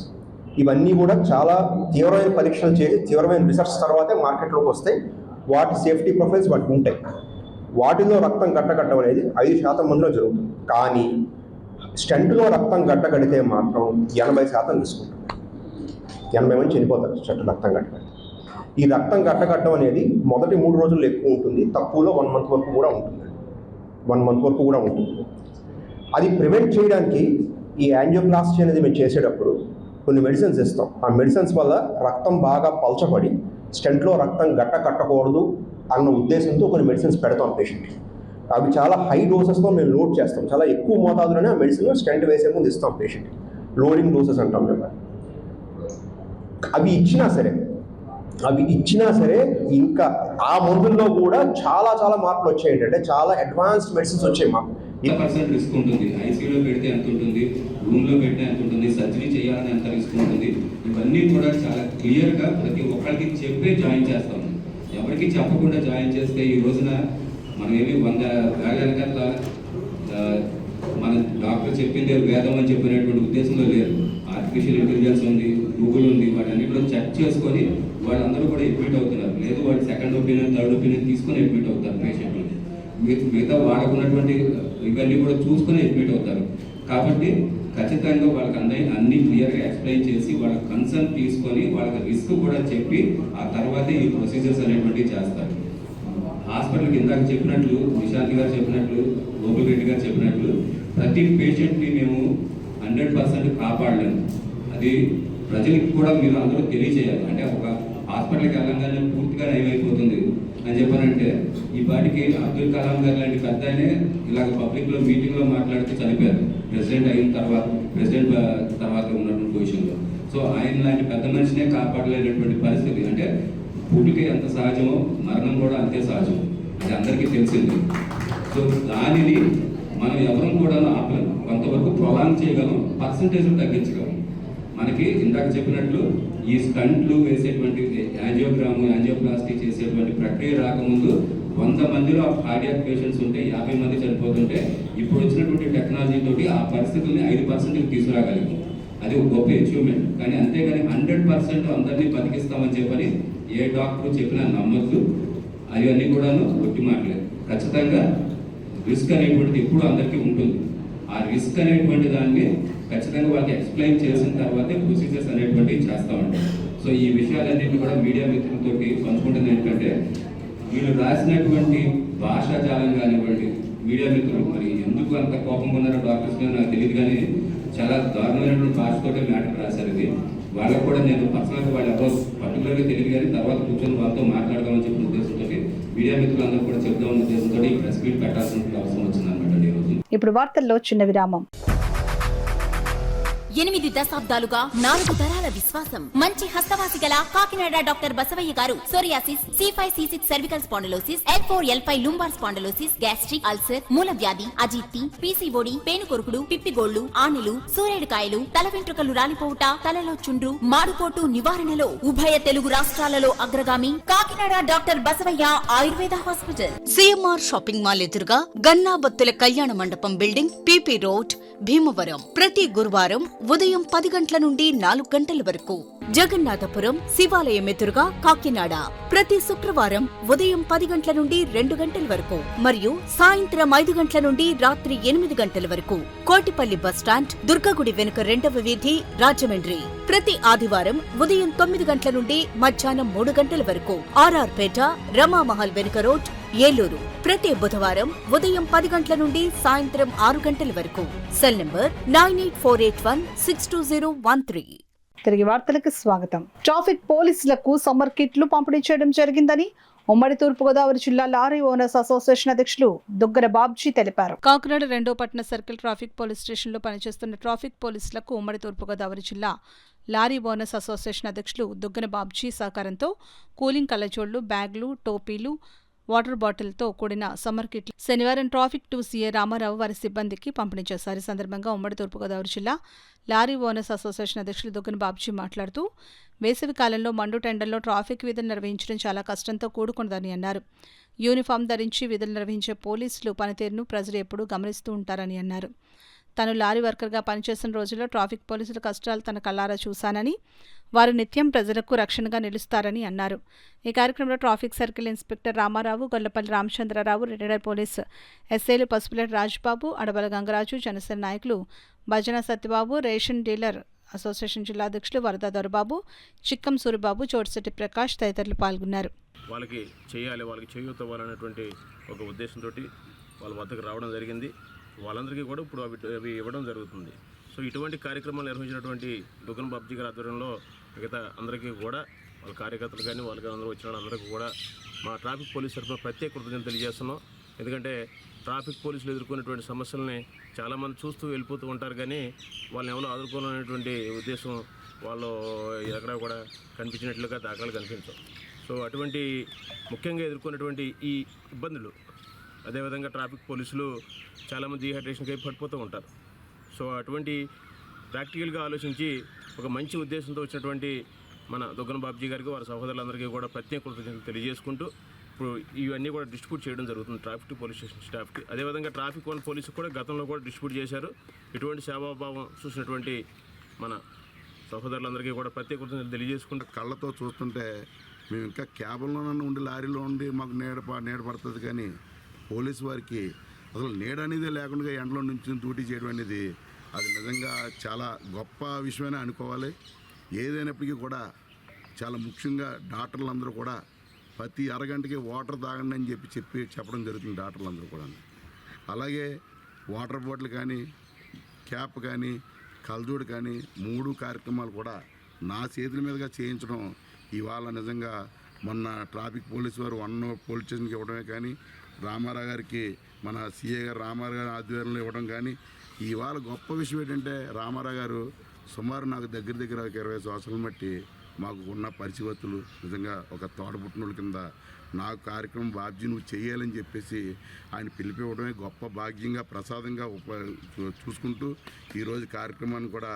ఇవన్నీ కూడా చాలా తీవ్రమైన పరీక్షలు చేసి తీవ్రమైన రిసర్చ్ తర్వాతే మార్కెట్లోకి వస్తాయి. వాటి సేఫ్టీ ప్రొఫైల్స్ వాటికి ఉంటాయి. వాటిలో రక్తం గట్టకట్టడం అనేది 5% మందిలో జరుగుతుంది. కానీ స్టెంట్లో రక్తం గట్టగడితే మాత్రం 80% తీసుకుంటాం. 80 మంది చనిపోతారు స్టెంట్ రక్తం గట్టగడితే. ఈ రక్తం గట్టగట్టడం అనేది మొదటి 3 రోజుల్లో ఎక్కువ ఉంటుంది, తక్కువలో 1 మంత్ వరకు కూడా ఉంటుంది. 1 మంత్ వరకు కూడా ఉంటుంది. అది ప్రివెంట్ చేయడానికి ఈ యాంజియోప్లాస్టీ అనేది మేము చేసేటప్పుడు కొన్ని మెడిసిన్స్ ఇస్తాం. ఆ మెడిసిన్స్ వల్ల రక్తం బాగా పల్చబడి స్టెంట్లో రక్తం కట్టకూడదు అన్న ఉద్దేశంతో కొన్ని మెడిసిన్స్ పెడతాం పేషెంట్కి. అవి చాలా హై డోసెస్లో మేము లోడ్ చేస్తాం. చాలా ఎక్కువ మోతాదులోనే ఆ మెడిసిన్ స్టెంట్ వేసే ముందు ఇస్తాం పేషెంట్కి. లోడింగ్ డోసెస్ అంటాం మేము. అవి ఇచ్చినా సరే ఇంకా ఆ మందుల్లో కూడా చాలా మార్పులు వచ్చాయి. ఏంటంటే చాలా అడ్వాన్స్డ్ మెడిసిన్స్ వచ్చాయి. మాకు 1% రిస్క్ ఉంటుంది. ఐసీయూలో పెడితే ఎంత ఉంటుంది, రూమ్లో పెడితే ఎంత ఉంటుంది, సర్జరీ చేయాలని ఎంత రిస్క్ ఉంటుంది, ఇవన్నీ కూడా చాలా క్లియర్గా ప్రతి ఒక్కరికి చెప్పే జాయిన్ చేస్తాం. ఎవరికి చెప్పకుండా జాయిన్ చేస్తే ఈ రోజున మనం ఏమి 100 వేల మన డాక్టర్ చెప్పింది వేదం అని చెప్పినటువంటి ఉద్దేశంలో లేదు. ఆర్టిఫిషియల్ ఇంటెలిజెన్స్ ఉంది, గూగుల్ ఉంది, వాటన్నిటిలో చెక్ చేసుకొని వాళ్ళందరూ కూడా అడ్మిట్ అవుతున్నారు. లేదు వాళ్ళు సెకండ్ ఒపీనియన్, థర్డ్ ఒపీనియన్ తీసుకొని అడ్మిట్ అవుతారు పేషెంట్లు. మిగతా వాడుకున్నటువంటి ఇవన్నీ కూడా చూసుకొని అడ్మిట్ అవుతారు. కాబట్టి ఖచ్చితంగా వాళ్ళకి అన్ని క్లియర్గా ఎక్స్ప్లెయిన్ చేసి వాళ్ళ కన్సర్న్ తీసుకొని వాళ్ళకి రిస్క్ కూడా చెప్పి ఆ తర్వాతే ఈ ప్రొసీజర్స్ అనేటువంటివి చేస్తారు. హాస్పిటల్కి ఇందాక చెప్పినట్లు, నిశాంతి గారు చెప్పినట్లు, ఓబుల్ రెడ్డి గారు చెప్పినట్లు ప్రతి పేషెంట్ని మేము 100% కాపాడలేము. అది ప్రజలకు కూడా మీరు అందరూ తెలియజేయాలి. అంటే ఒక హాస్పిటల్కి వెళ్ళంగానే పూర్తిగా నయమైపోతుంది అని చెప్పానంటే ఈ పాటికి అబ్దుల్ కలాం గారు లాంటి పెద్ద ఆయనే ఇలాగ పబ్లిక్లో మీటింగ్లో మాట్లాడుతూ చనిపోయారు, ప్రెసిడెంట్ తర్వాత ఉన్నటువంటి పొజిషన్లో. సో ఆయన లాంటి పెద్ద మనిషినే కాపాడలేనటువంటి పరిస్థితి. అంటే పుట్టుక ఎంత సహజమో మరణం కూడా అంతే సహజం, అది అందరికీ తెలిసింది. సో దానిని మనం ఎవరం కూడా ఆపలేం, కొంతవరకు ప్రొలాంగ్ చేయగలం, పర్సంటేజ్ తగ్గించగలం. మనకి ఇందాక చెప్పినట్లు ఈ స్టంట్లు వేసేటువంటి యాంజియోప్లాస్టీ చేసేటువంటి ప్రక్రియ రాకముందు 100 మందిలో కార్డియాక్ పేషెంట్స్ ఉంటే 50 మంది చనిపోతుంటే ఇప్పుడు వచ్చినటువంటి టెక్నాలజీ తోటి ఆ పరిస్థితుల్ని 5% తీసుకురాగలిగాం. అది ఒక గొప్ప అచీవ్మెంట్. కానీ అంతేగాని 100% అందరినీ బతికిస్తామని చెప్పని ఏ డాక్టర్ చెప్పినా నమ్మద్దు. అవన్నీ కూడాను ఒట్టి మాటలేదు. ఖచ్చితంగా రిస్క్ అనేటువంటిది ఎప్పుడు అందరికీ ఉంటుంది. ఆ రిస్క్ అనేటువంటి దాన్ని ఖచ్చితంగా వాళ్ళకి ఎక్స్ప్లెయిన్ చేసిన తర్వాతే ప్రొసీజర్స్ అనేటువంటివి చేస్తూ ఉంటాం. సో ఈ విషయాలన్నింటినీ కూడా మీడియా మిత్రులతో పంచుకుంటుంది ఏంటంటే, వీళ్ళు రాసినటువంటి భాషాజాలం కానివ్వండి, మీడియా మిత్రులు మరి ఎందుకు అంత కోపంగా ఉన్నారో డాక్టర్స్ మీద నాకు తెలియదు, కానీ చాలా దారుణమైనటువంటి భాషతోటే మ్యాటర్ రాశారు. ఇది వాళ్ళకు కూడా నేను పర్సనల్గా వాళ్ళు ఎవరో పర్టికులర్గా తెలియదు, కానీ తర్వాత కూర్చొని వాళ్ళతో మాట్లాడదామని చెప్పిన ఉద్దేశంతో మీడియా మిత్రులందరూ కూడా చెప్దామన్న ఉద్దేశంతో ఈ ప్రెస్ మీట్ పెట్టాల్సిన అవసరం వచ్చిందన్నమాట ఈరోజు. ఇప్పుడు వార్తల్లో చిన్న విరామం. 8 దశాబ్దాలుగా 4 తరాల విశ్వాసం. మంచి హస్తవాసి గల Kakinada doctor Basavaiah garu psoriasis, C5, C6 cervical spondylosis, L4, L5 lumbar spondylosis, gastric ulcer, మూలవ్యాధి, అజీర్తి, పీసీఓడి, పేనుకొరుకుడు, పిప్పిగోళ్లు, ఆనెలు, సూరేడుకాయలు, తల వెంట్రుకలు రాలిపోవుట, తలలో చుండ్రు, మాడుపోటు నివారణలో ఉభయ తెలుగు రాష్ట్రాలలో అగ్రగామి Kakinada doctor Basavaiah Ayurveda hospital. CMR shopping mall ఎదురుగా గన్నాబత్తుల కళ్యాణ మండపం బిల్డింగ్, PP రోడ్, భీమవరం. ప్రతి గురువారం ఉదయం 10 గంటల నుండి 4 గంటల వరకు. జగన్నాథపురం శివాలయం ఎదురుగా కాకినాడ. ప్రతి శుక్రవారం ఉదయం 10 గంటల నుండి 2 గంటల వరకు మరియు సాయంత్రం 5 గంటల నుండి రాత్రి 8 గంటల వరకు. కోటిపల్లి బస్టాండ్, దుర్గగుడి వెనుక 2వ వీధి, రాజమండ్రి. ప్రతి ఆదివారం ఉదయం 9 గంటల నుండి మధ్యాహ్నం 3 గంటల వరకు. RR పేట, రమామహల్ వెనుక రోడ్, ఏలూరు. ప్రతి బుధవారం ఉదయం 10 గంటల నుండి సాయంత్రం 6 గంటల వరకు. Cell number 9848162013. తిరిగి వార్తలకు స్వాగతం. ట్రాఫిక్ పోలీసులకు సమ్మర్ కిట్లు పంపిణీ చేయడం జరిగిందని ఉమ్మడి తూర్పుగోదావరి జిల్లా లారీ ఓనర్స్ అసోసియేషన్ అధ్యక్షులు దుగ్గర బాబ్జీ తెలిపారు. కాకినాడ 2వ పట్టణ సర్కిల్ ట్రాఫిక్ పోలీస్ స్టేషన్లో పనిచేస్తున్న ట్రాఫిక్ పోలీసులకు ఉమ్మడి తూర్పుగోదావరి జిల్లా లారీ ఓనర్స్ అసోసియేషన్ అధ్యక్షులు దుగ్గర బాబ్జీ సహకారంతో కూలింగ్ కళ్ళజోళ్లు, బ్యాగ్లు, టోపీలు, వాటర్ బాటిల్తో కూడిన సమ్మర్ కిట్లు శనివారం ట్రాఫిక్ 2 CA రామారావు వారి సిబ్బందికి పంపిణీ చేశారు. ఈ సందర్భంగా ఉమ్మడి తూర్పుగోదావరి జిల్లా లారీ ఓనర్స్ అసోసియేషన్ అధ్యక్షులు దుగ్గన బాబ్జీ మాట్లాడుతూ, వేసవి కాలంలో మండు టెండర్లో ట్రాఫిక్ విధులు నిర్వహించడం చాలా కష్టంతో కూడుకున్నదని అన్నారు. యూనిఫామ్ ధరించి విధులు నిర్వహించే పోలీసులు పనితీరును ప్రజలు ఎప్పుడూ గమనిస్తూ ఉంటారని అన్నారు. తాను లారీ వర్కర్గా పనిచేసిన రోజుల్లో ట్రాఫిక్ పోలీసుల కష్టాలు తన కళ్ళారా చూశానని, వారు నిత్యం ప్రజలకు రక్షణగా నిలుస్తారని అన్నారు. ఈ కార్యక్రమంలో traffic circle inspector Ramarao, Gollapalli Ramachandrarao, retired police ఎస్ఐలు పసుపులేటి రాజబాబు, అడబల గంగరాజు, జనసేన నాయకులు భజన సత్యబాబు, రేషన్ డీలర్ అసోసియేషన్ జిల్లా అధ్యక్షులు వరద దొరబాబు, చిక్కం సూరిబాబు, చోటిశెట్టి ప్రకాష్ తదితరులు పాల్గొన్నారు. వాళ్ళకి చేయాలి, వాళ్ళకి చేయూతవ్వాలనేటువంటి ఒక ఉద్దేశంతో వాళ్ళ వద్దకు రావడం జరిగింది. వాళ్ళందరికీ కూడా ఇప్పుడు అవి ఇవ్వడం జరుగుతుంది. సో ఇటువంటి కార్యక్రమాలు నిర్వహించినటువంటి దుగ్గన బాబ్జీ గారి ఆధ్వర్యంలో మిగతా అందరికీ కూడా వాళ్ళ కార్యకర్తలు కానీ వాళ్ళకి అందరూ వచ్చిన అందరికీ కూడా మా ట్రాఫిక్ పోలీస్ తరఫున ప్రత్యేక కృతజ్ఞతలు తెలియజేస్తున్నాం. ఎందుకంటే ట్రాఫిక్ పోలీసులు ఎదుర్కొనేటువంటి సమస్యలని చాలామంది చూస్తూ వెళ్ళిపోతూ ఉంటారు, కానీ వాళ్ళని ఎవరో ఆదుకోవాలనేటువంటి ఉద్దేశం వాళ్ళు ఎక్కడా కూడా కనిపించినట్లుగా దాఖలు కనిపించవు. సో అటువంటి ముఖ్యంగా ఎదుర్కొనేటువంటి ఈ ఇబ్బందులు, అదేవిధంగా ట్రాఫిక్ పోలీసులు చాలామంది డీహైడ్రేషన్కి పడిపోతూ ఉంటారు. సో అటువంటి ప్రాక్టికల్గా ఆలోచించి ఒక మంచి ఉద్దేశంతో వచ్చినటువంటి మన దుగ్గన బాబ్జీ గారికి, వారి సహోదరులందరికీ కూడా ప్రత్యేక కృతజ్ఞతలు తెలియజేసుకుంటూ ఇప్పుడు ఇవన్నీ కూడా డిస్ట్రిబ్యూట్ చేయడం జరుగుతుంది ట్రాఫిక్ పోలీస్ స్టేషన్ స్టాఫ్కి. అదేవిధంగా ట్రాఫిక్ 1 పోలీసు కూడా గతంలో కూడా డిస్ట్రిబ్యూట్ చేశారు. ఇటువంటి సేవాభావం చూసినటువంటి మన సహోదరులందరికీ కూడా ప్రత్యేక కృతజ్ఞతలు తెలియజేసుకుంటూ, కళ్ళతో చూస్తుంటే మేము ఇంకా క్యాబుల్లోనూ ఉండి లారీలో ఉండి మాకు నీడ పడుతుంది, కానీ పోలీసు వారికి అసలు నీడ అనేది లేకుండా ఎండలో నుంచి డ్యూటీ చేయడం అనేది అది నిజంగా చాలా గొప్ప విషయమని అనుకోవాలి. ఏదైనప్పటికీ కూడా చాలా ముఖ్యంగా డాక్టర్లందరూ కూడా ప్రతి అరగంటకి వాటర్ తాగండి అని చెప్పడం జరుగుతుంది డాక్టర్లందరూ కూడా. అలాగే వాటర్ బాటిల్ కానీ, క్యాప్ కానీ, కల్జోడు కానీ 3 కార్యక్రమాలు కూడా నా చేతుల మీదుగా చేయించడం ఇవాళ నిజంగా మొన్న ట్రాఫిక్ పోలీసు వారు 1 పోలీస్ స్టేషన్కి ఇవ్వడమే కానీ, రామారావు గారికి మన సిఏ గారు రామారావు గారి ఆధ్వర్యంలో ఇవ్వడం కానీ, ఇవాళ గొప్ప విషయం ఏంటంటే రామారావు గారు సుమారు నాకు దగ్గర 20 సంవత్సరాలు బట్టి మాకు ఉన్న పరిచయవత్తులు, నిజంగా ఒక తోడబుట్టినోళ్ళ కింద నాకు కార్యక్రమం బాబ్జీ నువ్వు చేయాలని చెప్పేసి ఆయన పిలిపివ్వడమే గొప్ప భాగ్యంగా ప్రసాదంగా చూసుకుంటూ ఈరోజు కార్యక్రమాన్ని కూడా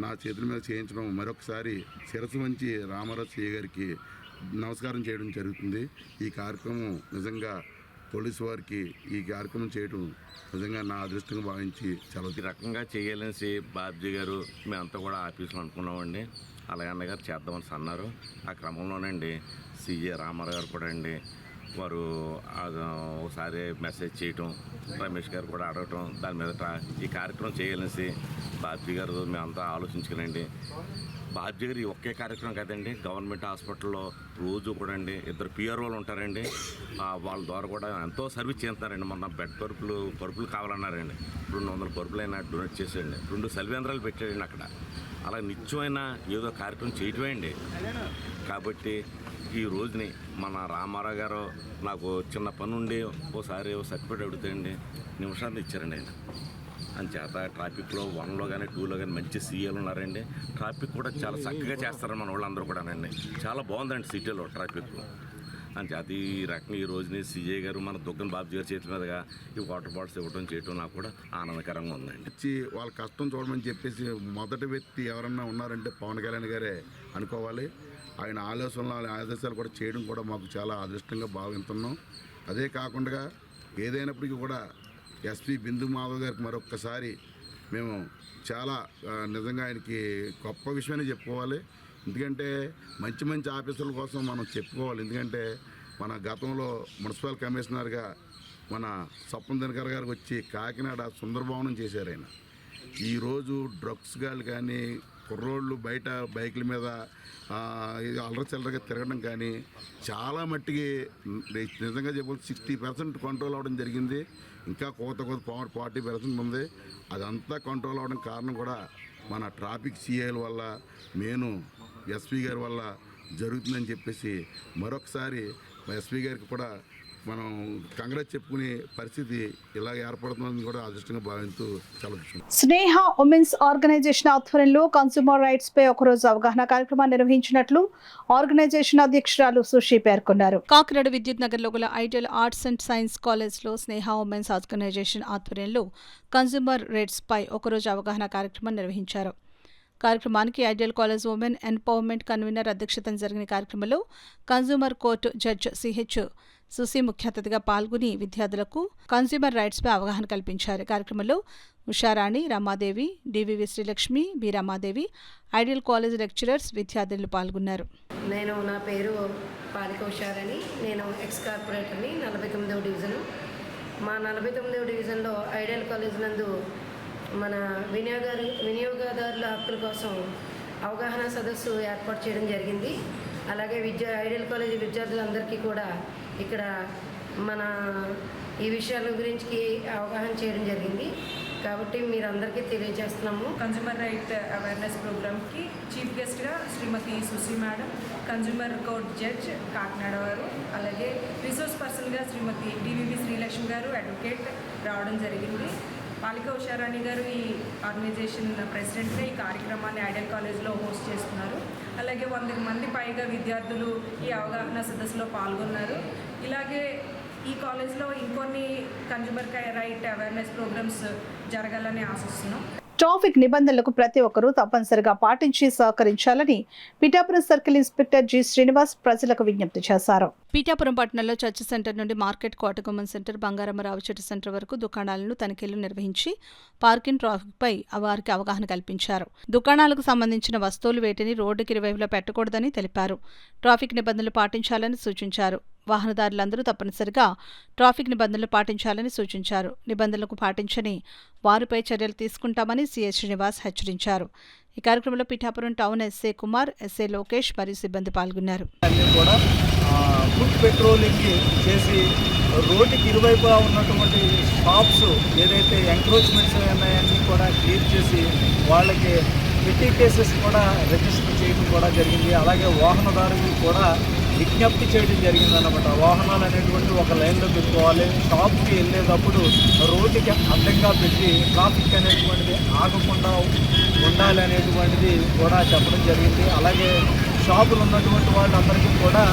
నా చేతుల మీద చేయించడం మరొకసారి శిరస్సు వంచి రామారావు సిఏ గారికి నమస్కారం చేయడం జరుగుతుంది. ఈ కార్యక్రమం నిజంగా పోలీసు వారికి ఈ కార్యక్రమం చేయడం నిజంగా నా అదృష్టంగా భావించి చాలా ఈ రకంగా చేయాలనేసి బాబ్జీ గారు మేమంతా కూడా ఆఫీసులో అనుకున్నామండి. అలాగే అన్నగారు చేద్దామని అన్నారు. ఆ క్రమంలోనండి సిఏ రామారావు గారు కూడా అండి వారు ఒకసారి మెసేజ్ చేయటం, రమేష్ గారు కూడా అడగటం, దాని మీద ఈ కార్యక్రమం చేయాలనేసి బాబ్జీ గారు మేమంతా ఆలోచించుకునండి. బాబ్జీ గారు ఈ ఒకే కార్యక్రమం కదండి, గవర్నమెంట్ హాస్పిటల్లో రోజు కూడా అండి 2 పిఆర్ఓలు ఉంటారండి. వాళ్ళ ద్వారా కూడా ఎంతో సర్వీస్ చేస్తారండి. మొన్న బెడ్ పరుపులు కావాలన్నారండి, 200 పరుపులు అయినా డొనేట్ చేసేయండి. 2 సెల్వేంద్రాలు పెట్టాడండి అక్కడ. అలా నిత్యమైన ఏదో కార్యక్రమం చేయటమే అండి. కాబట్టి ఈ రోజుని మన రామారావు గారు నాకు చిన్న పని ఉండి ఓసారి సర్టిఫికేట్ అడుగుతాయండి, నిమిషాలు ఇచ్చారండి ఆయన. అంచేత ట్రాఫిక్లో 1లో కానీ 2లో కానీ మంచి సీఏలు ఉన్నారండి. ట్రాఫిక్ కూడా చాలా చక్కగా చేస్తారు మన వాళ్ళందరూ కూడానండి. చాలా బాగుందండి సిటీలో ట్రాఫిక్. అంచేత ఈ రకంగా ఈ రోజుని సిఏ గారు మన దుగ్గన బాబ్జీ గారి చేతుల మీదుగా ఈ వాటర్ బాటిల్స్ ఇవ్వడం చేయడం నాకు కూడా ఆనందకరంగా ఉందండి. వచ్చి వాళ్ళ కష్టం చూడమని చెప్పేసి మొదటి వ్యక్తి ఎవరన్నా ఉన్నారంటే పవన్ కళ్యాణ్ గారే అనుకోవాలి. ఆయన ఆలోచనలు ఆదేశాలు కూడా చేయడం కూడా మాకు చాలా అదృష్టంగా భావిస్తున్నాం. అదే కాకుండా ఏదైనప్పటికీ కూడా ఎస్పీ బిందు మాధవ్ గారికి మరొక్కసారి మేము చాలా నిజంగా ఆయనకి గొప్ప విషయాన్ని చెప్పుకోవాలి. ఎందుకంటే మంచి ఆఫీసర్ల కోసం మనం చెప్పుకోవాలి. ఎందుకంటే మన గతంలో మున్సిపల్ కమిషనర్గా మన సప్పన్ దినకర్ గారికి వచ్చి కాకినాడ సుందరభవనం చేశారు ఆయన. ఈరోజు డ్రగ్స్ గాళ్ళు కానీ కుర్రోళ్ళు బయట బైకుల మీద అల్లరచిల్లరగా తిరగడం కానీ చాలా మట్టికి నిజంగా చెప్పాలి 60% కంట్రోల్ అవ్వడం జరిగింది. ఇంకా కొత్త 40% ఉంది. అదంతా కంట్రోల్ అవ్వడం కారణం కూడా మన ట్రాఫిక్ సిఐల వల్ల, నేను ఎస్పీ గారి వల్ల జరుగుతుందని చెప్పేసి మరొకసారి ఎస్పీ గారికి కూడా మనం కంగ్రాట్స్ చెప్పుకునే పరిస్థితి ఇలా ఏర్పడుతుందని కూడా అదృష్టంగా భావిస్తూ చాలా. స్నేహ ఉమెన్స్ ఆర్గనైజేషన్ ఆధ్వర్యంలో కన్స్యూమర్ రైట్స్ పై ఒకరోజు అవగాహన కార్యక్రమాన్ని నిర్వహించినట్లు ఆర్గనైజేషన్ అధ్యక్షురాలు సుషి పేర్కొన్నారు. కాకినాడ విద్యుత్ నగర్లో గల ఐడియల్ ఆర్ట్స్ అండ్ సైన్స్ కాలేజ్లో స్నేహ ఉమెన్స్ ఆర్గనైజేషన్ ఆధ్వర్యంలో కన్స్యూమర్ రైట్స్ పై ఒకరోజు అవగాహన కార్యక్రమం నిర్వహించారు. కార్యక్రమానికి ideal college women empowerment convener అధ్యక్షతన జరిగిన కార్యక్రమంలో consumer court judge CH Susi ముఖ్య అతిథిగా పాల్గొని విద్యార్థులకు కన్స్యూమర్ రైట్స్ పై అవగాహన కల్పించారు. కార్యక్రమంలో Usharani, Ramadevi, DVV Srilakshmi, B Ramadevi, ideal college lecturers, విద్యార్థులు పాల్గొన్నారు. నా పేరు పాలిక ఉషారాణి. నేను ఎక్స్ కార్పొరేటర్ని 49వ డివిజన్. మా 49వ డివిజన్లో ఐడియల్ కాలేజ్ నందు మన వినియోగదారుల హక్కుల కోసం అవగాహన సదస్సు ఏర్పాటు చేయడం జరిగింది. అలాగే ఐడియల్ కాలేజీ విద్యార్థులందరికీ కూడా ఇక్కడ మన ఈ విషయాల గురించి అవగాహన చేయడం జరిగింది. కాబట్టి మీరందరికీ తెలియజేస్తున్నాము. కన్జ్యూమర్ రైట్ అవేర్నెస్ ప్రోగ్రామ్కి చీఫ్ గెస్ట్గా Srimathi Susi madam, consumer court judge Kakinada వారు, అలాగే రిసోర్స్ పర్సన్గా శ్రీమతి డివివి శ్రీలక్ష్మి గారు అడ్వకేట్ రావడం జరిగింది. పాలిక ఉషారాణి గారు ఈ ఆర్గనైజేషన్ ప్రెసిడెంట్గా ఈ కార్యక్రమాన్ని ఐడియల్ కాలేజ్లో హోస్ట్ చేస్తున్నారు. అలాగే 100 మంది పైగా విద్యార్థులు ఈ అవగాహన సదస్సులో పాల్గొన్నారు. ఇలాగే ఈ కాలేజ్లో ఇంకొన్ని కన్జ్యూమర్ రైట్ అవేర్నెస్ ప్రోగ్రామ్స్ జరగాలని ఆశిస్తున్నాం. ట్రాఫిక్ నిబంధనలకు ప్రతి ఒక్కరూ తప్పనిసరిగా పాటించి సహకరించాలని Pithapuram circle inspector G Srinivas ప్రజలకు విజ్ఞప్తి చేశారు. పిఠాపురం పట్టణంలో చర్చ్ సెంటర్ నుండి మార్కెట్, కోటగుమ్మం సెంటర్, బంగారమ్మ రావుచెట్టు సెంటర్ వరకు దుకాణాలను తనిఖీలు నిర్వహించి పార్కింగ్ ట్రాఫిక్ పై వారికి అవగాహన కల్పించారు. దుకాణాలకు సంబంధించిన వస్తువులు వేటిని రోడ్డుకి ఇరువైపులా పెట్టకూడదని తెలిపారు. ట్రాఫిక్ నిబంధనలు పాటించాలని సూచించారు. వాహనదారులందరూ తప్పనిసరిగా ట్రాఫిక్ నిబంధనలు పాటించాలని సూచించారు. నిబంధనలకు పాటించని వారిపై చర్యలు తీసుకుంటామని సిఎస్ శ్రీనివాస్ హెచ్చరించారు. ఈ కార్యక్రమంలో Pithapuram town SA Kumar, SA Lokesh మరియు సిబ్బంది పాల్గొన్నారు. ఫుడ్ పెట్రోలింగ్ చేసి రోడ్డుకి ఇరువైపుగా ఉన్నటువంటి షాప్స్ ఏదైతే ఎంక్రోచ్మెంట్స్ ఉన్నాయన్నీ కూడా క్లియర్ చేసి వాళ్ళకి పెట్టి కేసెస్ కూడా రిజిస్టర్ చేయడం కూడా జరిగింది. అలాగే వాహనదారులు కూడా విజ్ఞప్తి చేయడం జరిగిందన్నమాట. వాహనాలు అనేటువంటి ఒక లైన్లో పెట్టుకోవాలి, షాప్కి వెళ్ళేటప్పుడు రోడ్డుకి అడ్డంగా పెట్టి ట్రాఫిక్ అనేటువంటిది ఆగకుండా ఉండాలి అనేటువంటిది కూడా చెప్పడం జరిగింది. అలాగే షాపులు ఉన్నటువంటి వాళ్ళందరికీ కూడా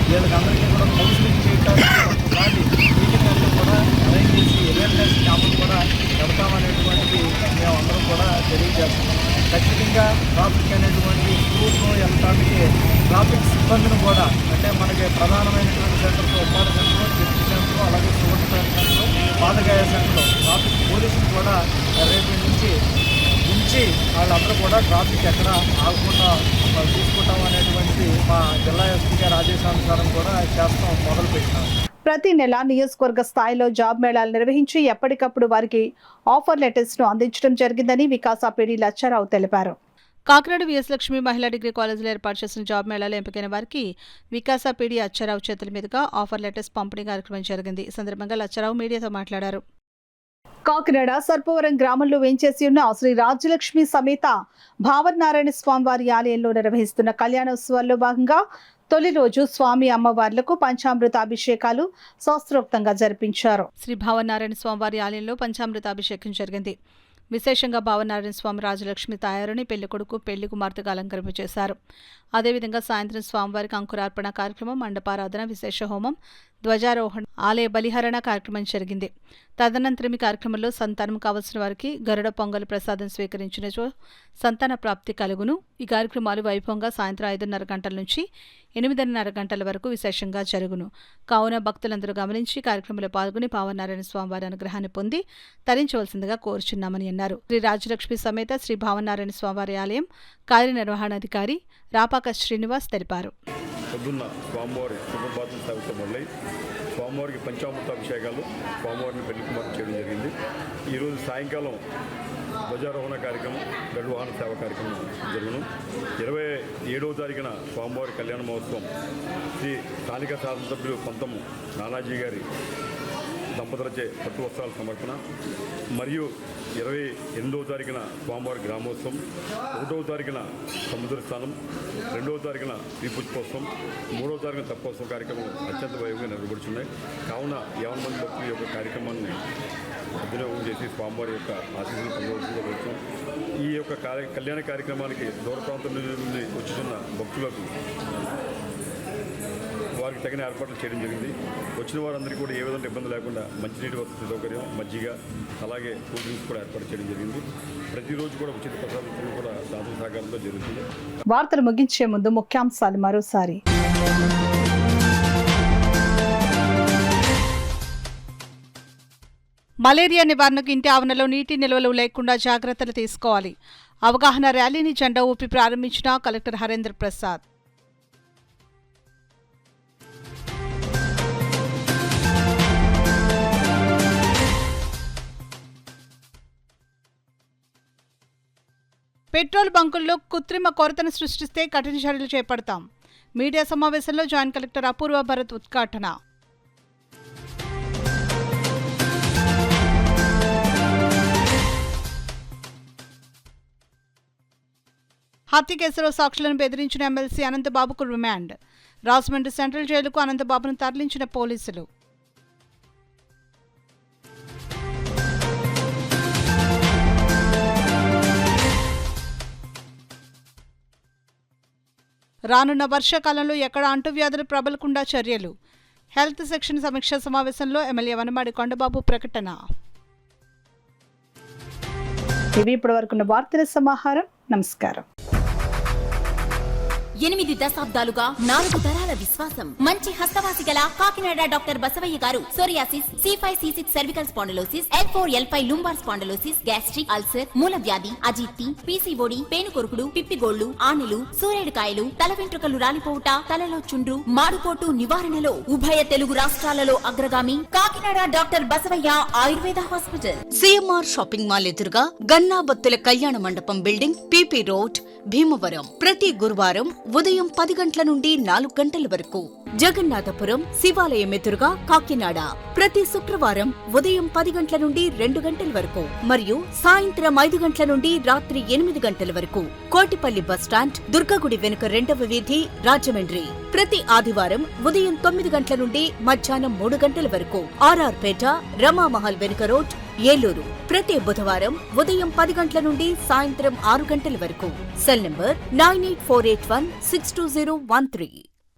వీళ్ళకందరికీ కూడా కౌన్సిలింగ్ చేయడానికి ఒకసారి మీటింగ్ అంతా కూడా అరేంజ్ చేసి అవేర్నెస్ క్యాంపులు కూడా పెడతామనేటువంటిది మేమందరం కూడా తెలియజేస్తున్నాం. ఖచ్చితంగా ట్రాఫిక్ అనేటువంటి స్కూల్లో వెళ్ళడానికి ట్రాఫిక్ సిబ్బందిని కూడా, అంటే మనకి ప్రధానమైనటువంటి centres Uppada centre, church centre, అలాగే సువర్ణ సెంటర్, పాదగాయ సెంటర్ ట్రాఫిక్ పోలీసులు కూడా రేపు నుంచి ఉంచి వాళ్ళందరూ కూడా ట్రాఫిక్ ఎక్కడ ఆగకుండా చూసుకుంటాం అనేటువంటి మా జిల్లా ఎస్పీ గారి ఆదేశానుసారం కూడా చేస్తాం మొదలుపెట్టినాం. ప్రతి నెల నియోజకవర్గ స్థాయిలో జాబ్ మేళాలు నిర్వహించి ఎప్పటికప్పుడు వారికి ఆఫర్ లెటర్స్ ను అందించడం జరిగిందని వికాస పీడీ లచ్చారావు తెలిపారు. కాకినాడ విఎస్ లక్ష్మి మహిళా డిగ్రీ కాలేజీలో ఏర్పాటు చేసిన జాబ్ మేళాలో ఎంపికైన వారికి వికాస పీడీ అచ్చారావు చేతుల మీదుగా ఆఫర్ లెటర్స్ పంపిణీ కార్యక్రమం జరిగింది. ఈ సందర్భంగా లచ్చారావు మీడియాతో మాట్లాడారు. కాకినాడ సర్పవరం గ్రామంలో వేంచేసి ఉన్న శ్రీ రాజ్యలక్ష్మి సమేత భావనారాయణ స్వామి వారి ఆలయంలో నిర్వహిస్తున్న కళ్యాణోత్సవాల్లో భాగంగా తొలి రోజు స్వామి అమ్మవార్లకు పంచామృత అభిషేకాలు శాస్త్రోక్తంగా జరిపించారు. శ్రీ భావనారాయణ స్వామి వారి ఆలయంలో పంచామృత అభిషేకం జరిగింది. విశేషంగా భావనారాయణ స్వామి రాజలక్ష్మి తాయారుని పెళ్లి కొడుకు పెళ్లి కుమార్తెగా అలంకరింప చేశారు. అదేవిధంగా సాయంత్రం స్వామివారికి అంకురార్పణ కార్యక్రమం, మండపారాధన, విశేష హోమం, ధ్వజారోహణ, ఆలయ బలిహరణ కార్యక్రమం జరిగింది. తదనంతరం ఈ కార్యక్రమంలో సంతానం కావలసిన వారికి గరుడ పొంగల్ ప్రసాదం స్వీకరించినచో సంతాన ప్రాప్తి కలుగును. ఈ కార్యక్రమాలు వైభవంగా సాయంత్రం 5:30 గంటల నుంచి 8:30 గంటల వరకు విశేషంగా జరుగును. కావున భక్తులందరూ గమనించి కార్యక్రమంలో పాల్గొని భావనారాయణ స్వామివారి అనుగ్రహాన్ని పొంది తరించవలసిందిగా కోరుచున్నామని అన్నారు. శ్రీ రాజలక్ష్మి సమేత శ్రీ భావనారాయణ స్వామివారి ఆలయం కార్యనిర్వహణాధికారి రాపాక శ్రీనివాస్ తెలిపారు. పొద్దున్న స్వామివారి సుప్రభాతం సేవతో మొదలై స్వామివారికి పంచామృతాభిషేకాలు, స్వామివారిని పెళ్లి కుమార్తె చేయడం జరిగింది. ఈరోజు సాయంకాలం ధ్వజారోహణ కార్యక్రమం, గరుడవాహన సేవ కార్యక్రమం జరుగును. 27వ తారీఖున స్వామివారి కళ్యాణ మహోత్సవం శ్రీ స్థానిక శాసనసభ్యులు పంతం నానాజీ గారి దంపతులచే పట్టు వస్త్రాల సమర్పణ, మరియు 28వ తారీఖున స్వామివారి గ్రామోత్సవం, 1వ తారీఖున సముద్ర స్నానం, 2వ తారీఖున శ్రీపుష్పోత్సవం, 3వ తారీఖున తప్పోత్సవం కార్యక్రమం అత్యంత వైభవంగా నిర్వహించున్నాయి. కావున 50 మంది భక్తుల యొక్క కార్యక్రమాన్ని సద్వినియోగం చేసి స్వామివారి యొక్క ఆశీస్సులు పొందవలసిందిగా వచ్చాం. ఈ యొక్క కళ్యాణ కార్యక్రమానికి దూర ప్రాంతం నుండి వచ్చుతున్న భక్తులకు వారికి తగిన ఏర్పాట్లు చేయడం జరిగింది. వచ్చిన వారందరికీ కూడా ఏ విధంగా ఇబ్బంది లేకుండా మంచినీటి వసతి సౌకర్యం, మజ్జిగ, అలాగే కూల్ డ్రింక్స్ కూడా ఏర్పాటు చేయడం జరిగింది. ప్రతిరోజు కూడా ఉచిత ప్రసాదం కూడా దాతల సహకారంతో జరుగుతుంది. వార్తలు ముగించే ముందు ముఖ్యాంశాలు మరోసారి. మలేరియా నివారణకు ఇంటి ఆవరణలో నీటి నిల్వలు లేకుండా జాగ్రత్తలు తీసుకోవాలి. అవగాహన ర్యాలీని జెండా ఊపి ప్రారంభించిన కలెక్టర్ హరేంద్ర ప్రసాద్. పెట్రోల్ బంకుల్లో కృత్రిమ కొరతను సృష్టిస్తే కఠిన చర్యలు చేపడతాం. మీడియా సమావేశంలో జాయింట్ కలెక్టర్ అపూర్వ భరత్ ఉద్ఘాటన. హత్య కేసులో సాక్షులను బెదిరించిన ఎమ్మెల్సీ అనంతబాబుకు రిమాండ్. రాజమండ్రి సెంట్రల్ జైలుకు అనంతబాబును తరలించిన పోలీసులు. రానున్న వర్షాకాలంలో ఎక్కడ అంటువ్యాధులు ప్రబలకుండా చర్యలు. హెల్త్ సెక్షన్ సమీక్షా సమావేశంలో ఎమ్మెల్యే వనమాడి కొండబాబు ప్రకటన. ఇవి ఇప్పటివరకున్న వార్తల సమాహారం. నమస్కారం. 8 దశాబ్దాలుగా 4 తరాల విశ్వాసం. మంచి హస్తవాసి గల Kakinada doctor Basavaiah garu psoriasis, C5, C6 cervical spondylosis, L4, L5 lumbar spondylosis, gastric ulcer, మూలవ్యాధి, అజీర్తి, పీసీఓడి, పేనుకొరుకుడు, పిప్పిగోళ్లు, ఆనెలు, సూరేడుకాయలు, తల వెంట్రుకలు రాలిపోవుట, తలలో చుండ్రు, మాడుపోటు నివారణలో ఉభయ తెలుగు రాష్ట్రాలలో అగ్రగామి Kakinada doctor Basavaiah Ayurveda hospital. CMR shopping mall ఎదురుగా గన్నాబత్తుల కళ్యాణ మండపం బిల్డింగ్, PP రోడ్, భీమవరం. ప్రతి గురువారం ఉదయం 10 గంటల నుండి 4 గంటల వరకు. జగన్నాథపురం శివాలయం ఎదురుగా కాకినాడ ప్రతి శుక్రవారం ఉదయం 10 గంటల నుండి 2 గంటల వరకు మరియు సాయంత్రం 5 గంటల నుండి రాత్రి 8 గంటల వరకు. కోటిపల్లి బస్టాండ్ దుర్గగుడి వెనుక 2వ వీధి రాజమండ్రి ప్రతి ఆదివారం ఉదయం 9 గంటల నుండి మధ్యాహ్నం 3 గంటల వరకు. ఆర్ఆర్పేట రమామహల్ వెనుక రోడ్ ఏలూరు ప్రతి బుధవారం ఉదయం 10 గంటల నుండి సాయంత్రం 6 గంటల వరకు. Cell number 9848162013.